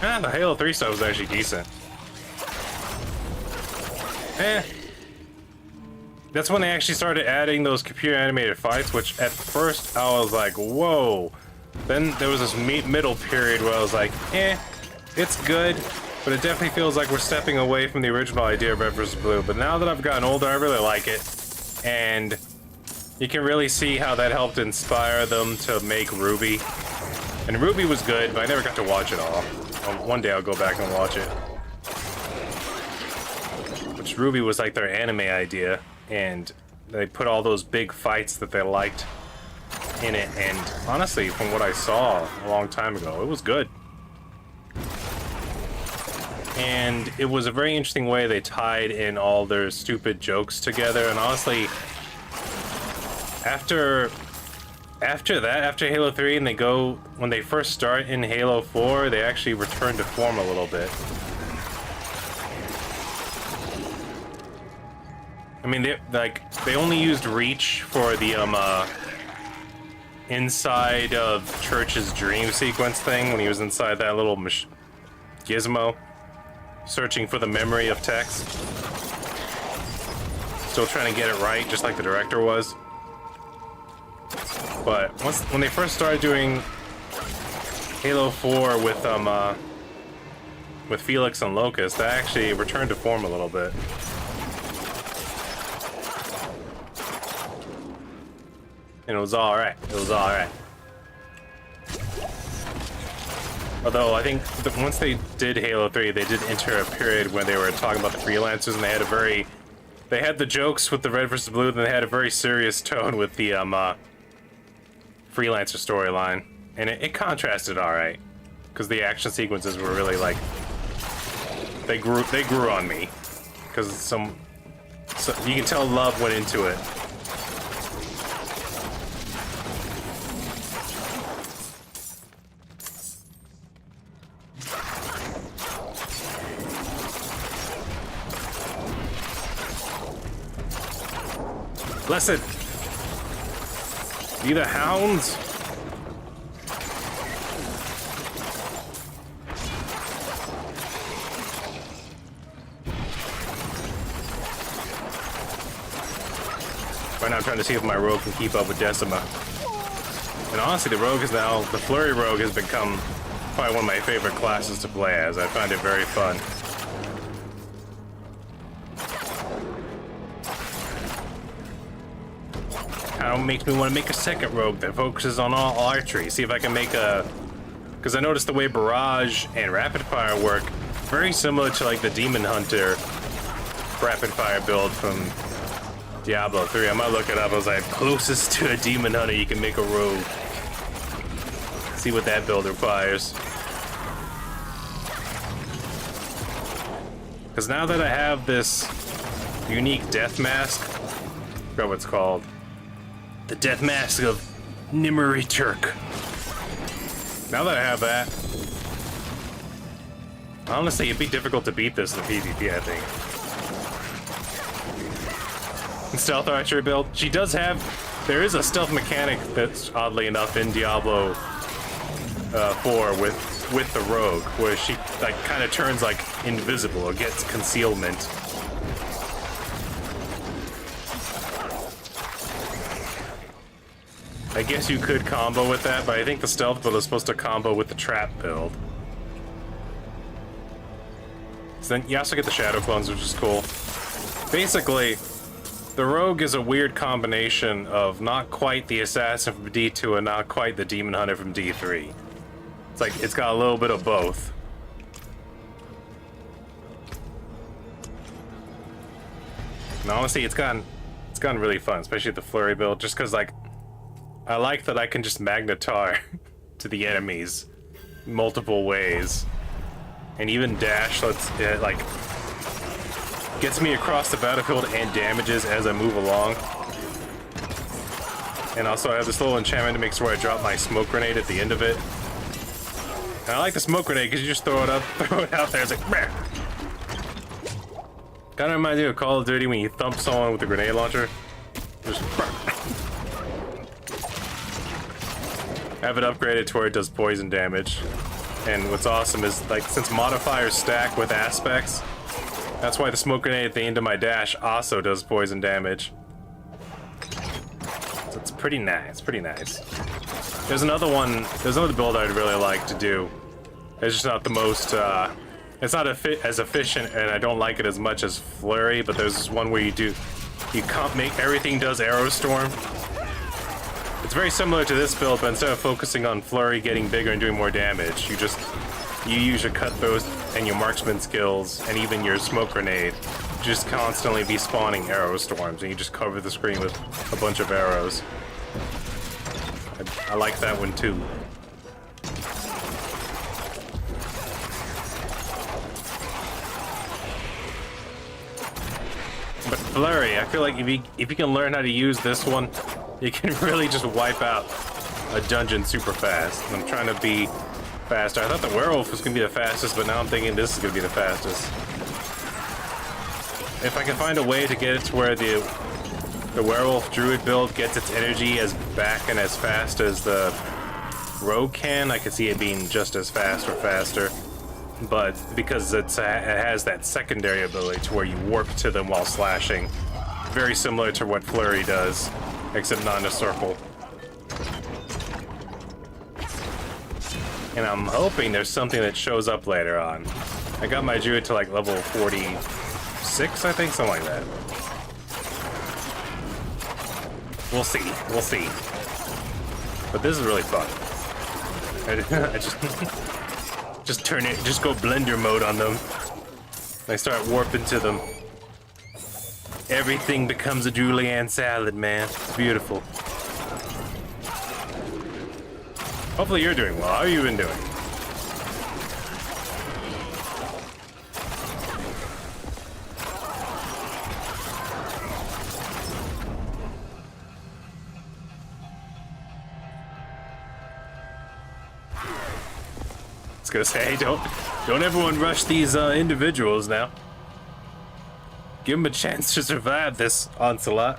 The Halo 3 stuff was actually decent. That's when they actually started adding those computer animated fights, which at first I was like, whoa. Then there was this middle period where I was like, it's good, but it definitely feels like we're stepping away from the original idea of Red vs. Blue. But now that I've gotten older, I really like it. And you can really see how that helped inspire them to make Ruby. And Ruby was good, but I never got to watch it all. One day I'll go back and watch it. Which Ruby was like their anime idea, and they put all those big fights that they liked in it, and honestly, from what I saw a long time ago, it was good. And it was a very interesting way they tied in all their stupid jokes together, and honestly, after Halo 3 and when they first start in Halo 4, they actually return to form a little bit. I mean, they only used Reach for the inside of Church's dream sequence thing when he was inside that little gizmo, searching for the memory of Tex. Still trying to get it right, just like the director was. But when they first started doing Halo 4 with Felix and Locust, that actually returned to form a little bit. And it was alright. It was alright. Although, I think once they did Halo 3, they did enter a period when they were talking about the freelancers, and they had the jokes with the Red vs. Blue, and they had a very serious tone with the freelancer storyline. And it contrasted alright. Because the action sequences were really like... They grew on me. Because you can tell love went into it. Blessed be the hounds. Right now I'm trying to see if my rogue can keep up with Decima. And honestly, the Flurry Rogue has become probably one of my favorite classes to play as. I find it very fun. Kind of makes me want to make a second rogue that focuses on all archery. See if I can make because I noticed the way barrage and rapid fire work very similar to like the Demon Hunter rapid fire build from Diablo 3. I might look it up. I was like, closest to a Demon Hunter you can make a rogue. See what that build requires. Because now that I have this unique death mask forgot what it's called. The Death Mask of Nimri Turk. Now that I have that, honestly, it'd be difficult to beat this in the PvP, I think. In Stealth Archer build, she does have... There is a stealth mechanic that's, oddly enough, in Diablo 4 with the Rogue, where she like kind of turns like invisible or gets concealment. I guess you could combo with that, but I think the stealth build is supposed to combo with the trap build. So then you also get the shadow clones, which is cool. Basically, the Rogue is a weird combination of not quite the assassin from D2 and not quite the demon hunter from D3. It's like it's got a little bit of both. And honestly, it's gotten really fun, especially the Flurry build, just because like I like that I can just magnetar to the enemies multiple ways, and even dash lets it like gets me across the battlefield and damages as I move along. And also I have this little enchantment to make sure I drop my smoke grenade at the end of it. And I like the smoke grenade because you just throw it up, throw it out there. It's like, meh. Kind of reminds me of Call of Duty when you thump someone with a grenade launcher. Just have it upgraded to where it does poison damage. And what's awesome is, like, since modifiers stack with aspects, that's why the smoke grenade at the end of my dash also does poison damage. So it's pretty nice, pretty nice. There's another build I'd really like to do. It's just not the most, it's not as efficient, and I don't like it as much as Flurry, but there's this one where you make everything does Arrow Storm. It's very similar to this build, but instead of focusing on Flurry getting bigger and doing more damage, you use your cut throws and your marksman skills and even your smoke grenade to just constantly be spawning arrow storms, and you just cover the screen with a bunch of arrows. I like that one too. But Flurry, I feel like if you can learn how to use this one, you can really just wipe out a dungeon super fast. I'm trying to be faster. I thought the werewolf was gonna be the fastest, but now I'm thinking this is gonna be the fastest. If I can find a way to get it to where the werewolf druid build gets its energy as back and as fast as the rogue can, I could see it being just as fast or faster. But because it has that secondary ability to where you warp to them while slashing, very similar to what Flurry does, except not in a circle. And I'm hoping there's something that shows up later on. I got my druid to like level 46, I think, something like that. We'll see, we'll see. But this is really fun. I just turn it, just go blender mode on them. I start warping to them. Everything becomes a julienne salad, man. It's beautiful. Hopefully you're doing well. How have you been doing? I was gonna say, don't everyone rush these individuals now. Give them a chance to survive this onslaught.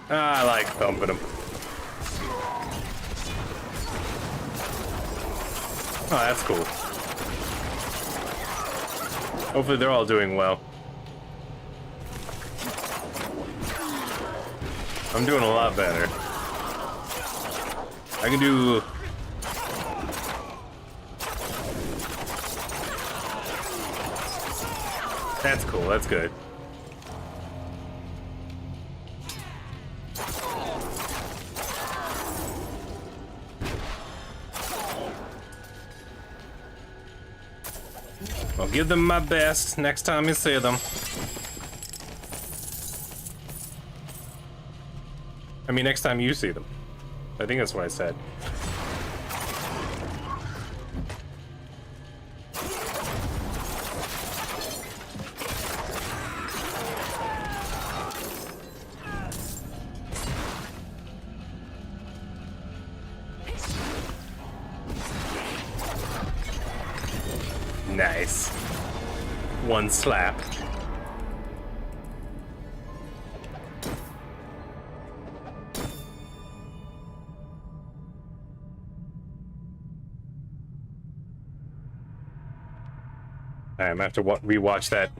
I like thumping them. Oh, that's cool. Hopefully they're all doing well. I'm doing a lot better. I can do... That's cool, that's good. I'll give them my best next time you see them. I mean, next time you see them. I think that's what I said. Nice. One slap. I'm gonna have to rewatch that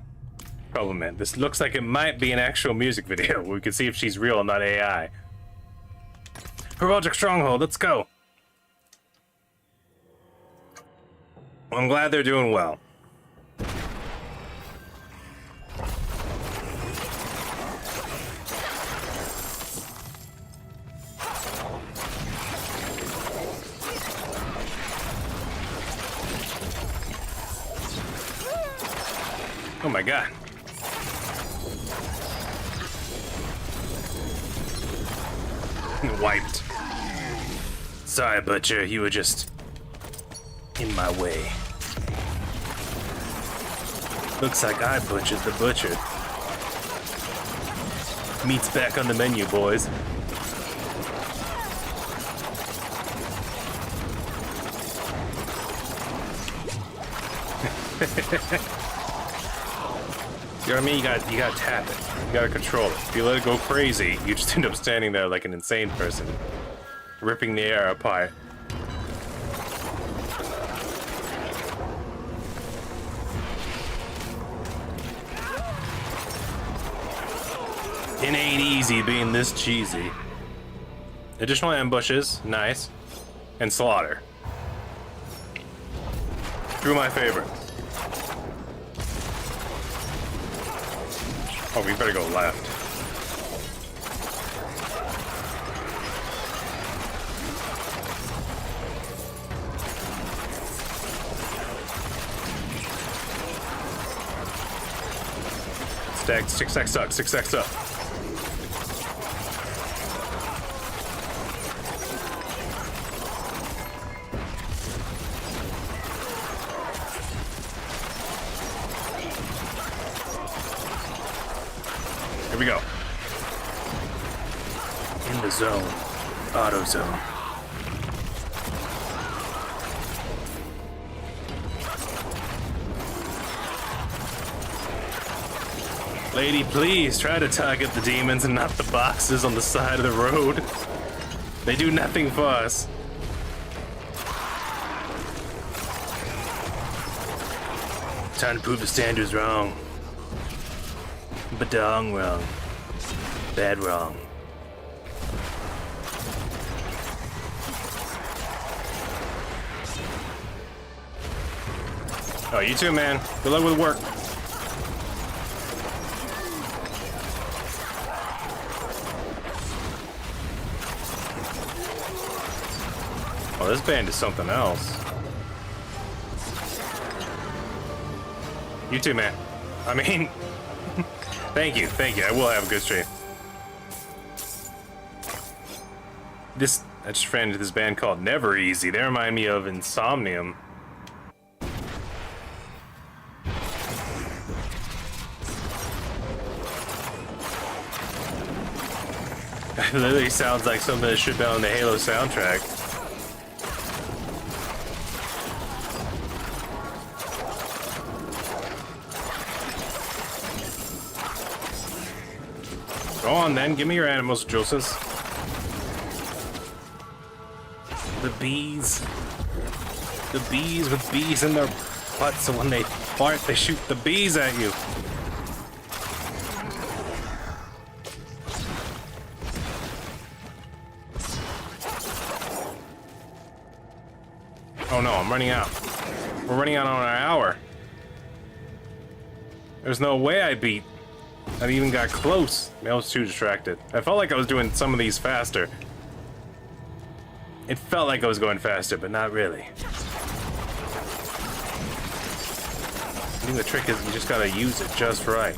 Problem. This looks like it might be an actual music video. We can see if she's real, not AI. Project Stronghold, let's go. I'm glad they're doing well. Oh my god. Wiped. Sorry, Butcher, you were just in my way. Looks like I butchered the butcher. Meat's back on the menu, boys. You know what I mean? You gotta tap it. You gotta control it. If you let it go crazy, you just end up standing there like an insane person, ripping the air apart. It ain't easy being this cheesy. Additional ambushes, nice. And slaughter. Two of my favorite. Oh, we better go left. Stack 6x up, 6x up. Here we go. In the zone. Auto zone. Lady, please try to target the demons and not the boxes on the side of the road. They do nothing for us. Time to prove the standards wrong. Badong wrong. Bad wrong. Oh, you too, man. Good luck with work. Oh, this band is something else. You too, man. I mean... Thank you. I will have a good stream. I just ran into this band called Never Easy. They remind me of Insomnium. It literally sounds like something that should be on the Halo soundtrack. Go on then, give me your animals, Joseph. The bees. The bees with bees in their butts, so when they fart, they shoot the bees at you. Oh no, I'm running out. We're running out on our hour. There's no way I beat. I even got close. I was too distracted. I felt like I was doing some of these faster. It felt like I was going faster, but not really. I think the trick is you just gotta use it just right.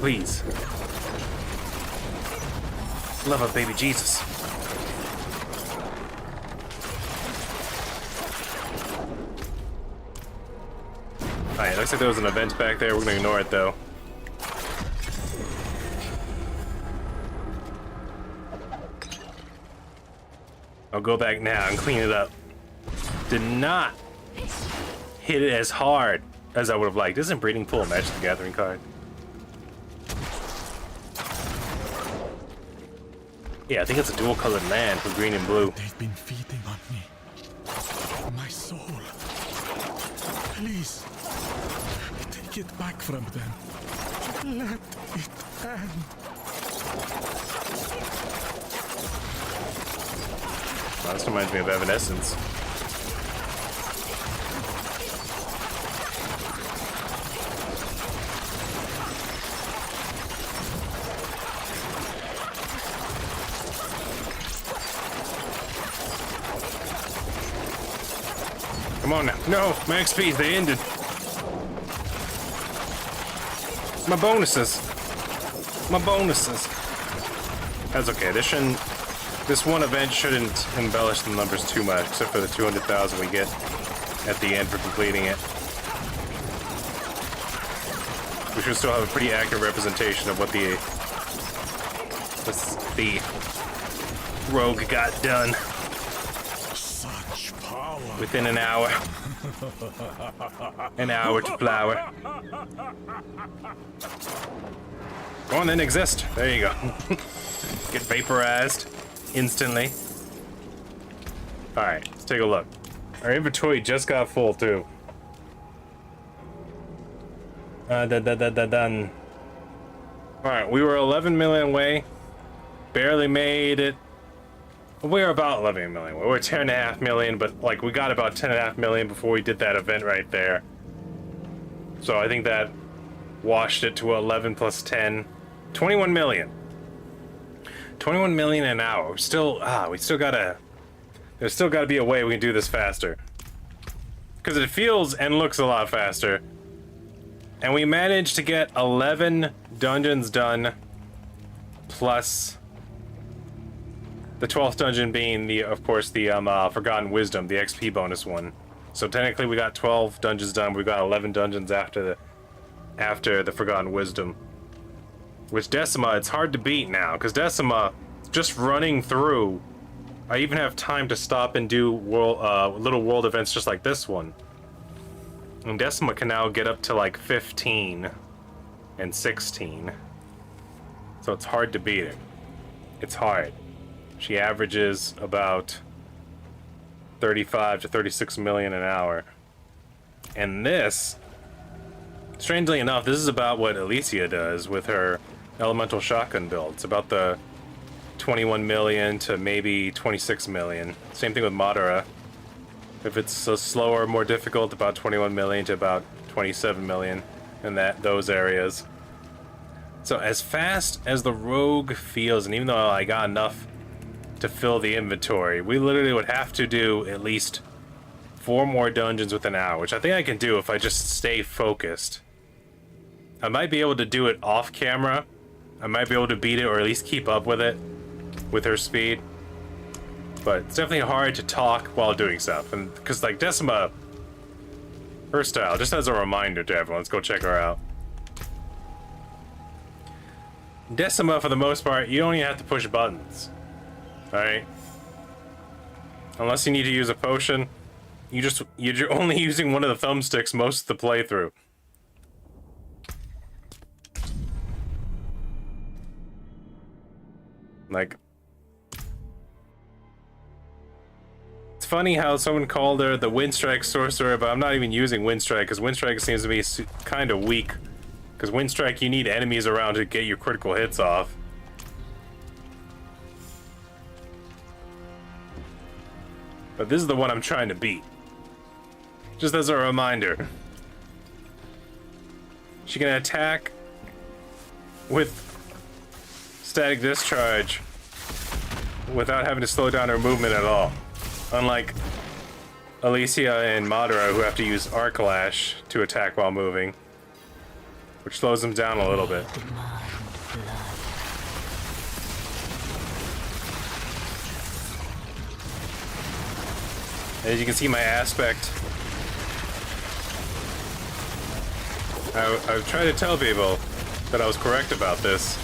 Please. Love of baby Jesus. Alright, looks like there was an event back there. We're gonna ignore it though. I'll go back now and clean it up. Did not hit it as hard as I would have liked. Isn't Breeding Pool a Magic the Gathering card? Yeah, I think it's a dual-colored land for green and blue. They've been feeding on me. My soul. Please, take it back from them. Let it end. Wow, this reminds me of Evanescence. Come on now. No, my XP, they ended. My bonuses. My bonuses. That's okay. This one event shouldn't embellish the numbers too much, except for the 200,000 we get at the end for completing it. We should still have a pretty accurate representation of what the rogue got done. Such power. Within an hour. An hour to flower. Go on then, exist. There you go. Get vaporized instantly. Alright, let's take a look. Our inventory just got full too. Done. Alright, we were 11 million away. Barely made it. We were about 11 million. We were 10.5 million, but like we got about 10.5 million before we did that event right there. So I think that washed it to 11 plus 10. 21 million. 21 million an hour. There's still gotta be a way we can do this faster. Because it feels and looks a lot faster. And we managed to get 11 dungeons done, plus the 12th dungeon being of course the Forgotten Wisdom, the XP bonus one. So technically we got 12 dungeons done. We got 11 dungeons after the Forgotten Wisdom. Which Decima, it's hard to beat now, because Decima, just running through, I even have time to stop and do little world events just like this one. And Decima can now get up to like 15 and 16. So it's hard to beat it. It's hard. She averages about 35 to 36 million an hour. And this, strangely enough, this is about what Alicia does with her elemental shotgun build. It's about the 21 million to maybe 26 million. Same thing with Madara. If it's a slower, more difficult, about 21 million to about 27 million in those areas. So as fast as the rogue feels, and even though I got enough to fill the inventory, we literally would have to do at least 4 more dungeons within an hour, which I think I can do if I just stay focused. I might be able to do it off camera. I might be able to beat it, or at least keep up with it with her speed. But it's definitely hard to talk while doing stuff. And because like Decima, her style, just as a reminder to everyone, let's go check her out. Decima, for the most part, you don't even have to push buttons. Alright? Unless you need to use a potion, you're only using one of the thumbsticks most of the playthrough. Like, it's funny how someone called her the Windstrike Sorcerer, but I'm not even using Windstrike, because Windstrike seems to be kind of weak. Because Windstrike, you need enemies around to get your critical hits off. But this is the one I'm trying to beat. Just as a reminder. She can attack with static discharge without having to slow down her movement at all. Unlike Alicia and Madara, who have to use Arc Lash to attack while moving, which slows them down a little bit. As you can see, my aspect I've tried to tell people that I was correct about this.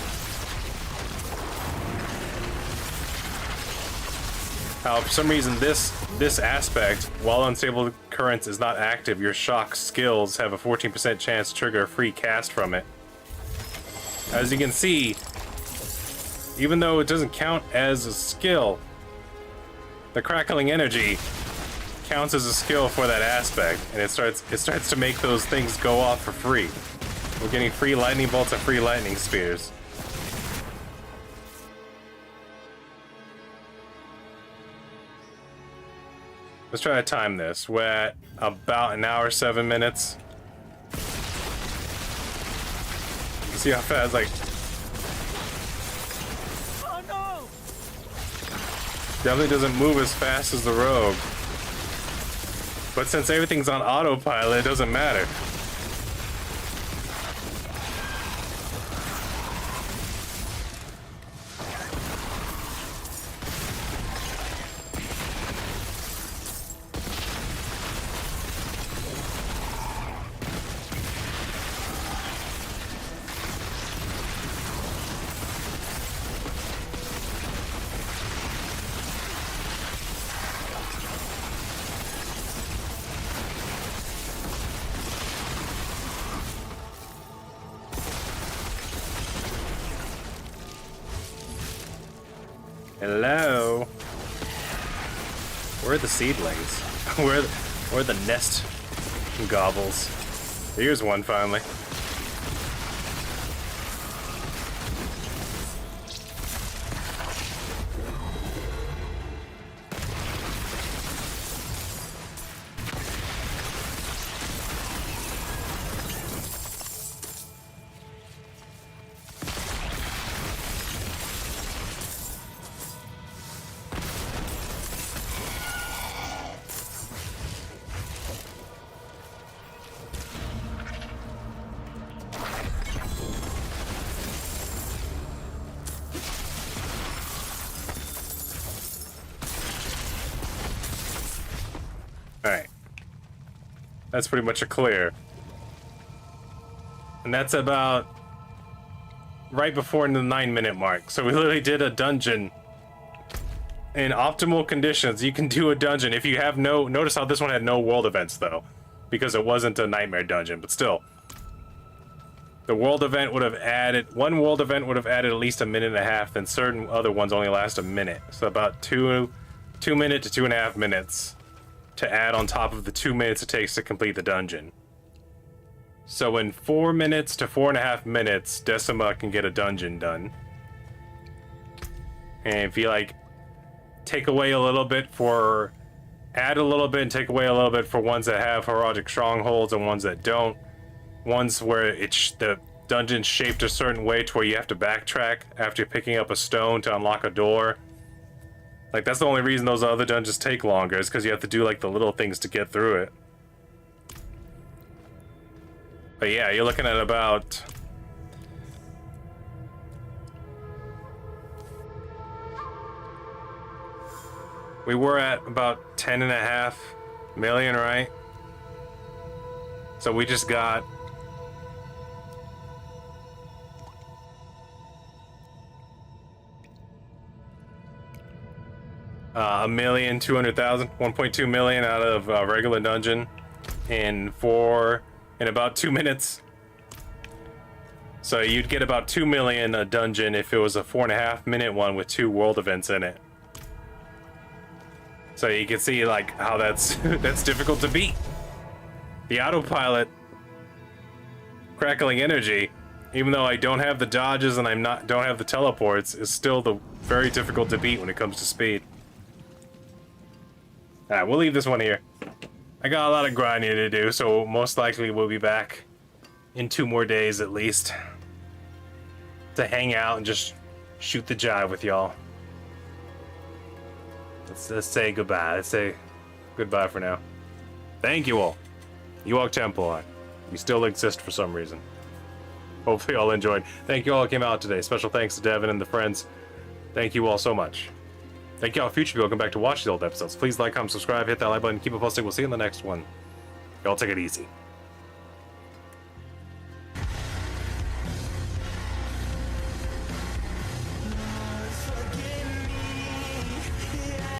How for some reason this aspect, while unstable currents is not active, your shock skills have a 14% chance to trigger a free cast from it. As you can see, even though it doesn't count as a skill, the crackling energy counts as a skill for that aspect, and it starts to make those things go off for free. We're getting free lightning bolts and free lightning spears. Let's try to time this. We're at about an hour, 7 minutes. You see how fast, like... Oh no! Definitely doesn't move as fast as the Rogue. But since everything's on autopilot, it doesn't matter. Hello? Where are the seedlings? Where are the nest gobbles? Here's one finally. Alright. That's pretty much a clear. And that's about right before the 9-minute mark. So we literally did a dungeon. In optimal conditions, you can do a dungeon if you have no... Notice how this one had no world events, though. Because it wasn't a nightmare dungeon, but still. The world event would have added... One world event would have added at least a minute and a half, then certain other ones only last a minute. So about 2 minutes to 2.5 minutes. To add on top of the 2 minutes it takes to complete the dungeon. So in 4 minutes to 4.5 minutes, Decima can get a dungeon done. And if you like, take away a little bit for, add a little bit and take away a little bit for ones that have heraldic strongholds and ones that don't. Ones where the dungeon's shaped a certain way to where you have to backtrack after picking up a stone to unlock a door. Like, that's the only reason those other dungeons take longer, is because you have to do, like, the little things to get through it. But yeah, you're looking at about... We were at about 10.5 million, right? So we just got... $1,200,000, 1.2 million out of regular dungeon in about 2 minutes. So you'd get about 2 million a dungeon if it was a 4.5 minute one with 2 world events in it. So you can see like how that's that's difficult to beat. The autopilot crackling energy, even though I don't have the dodges and don't have the teleports, is still very difficult to beat when it comes to speed. Alright, we'll leave this one here. I got a lot of grinding to do, so most likely we'll be back in 2 more days at least to hang out and just shoot the jive with y'all. Let's say goodbye. Let's say goodbye for now. Thank you all. Ewok Templar. You still exist for some reason. Hopefully y'all enjoyed. Thank you all who came out today. Special thanks to Devin and the friends. Thank you all so much. Thank you all, future people. Come back to watch the old episodes. Please like, comment, subscribe, hit that like button, keep it posting. We'll see you in the next one. Y'all take it easy.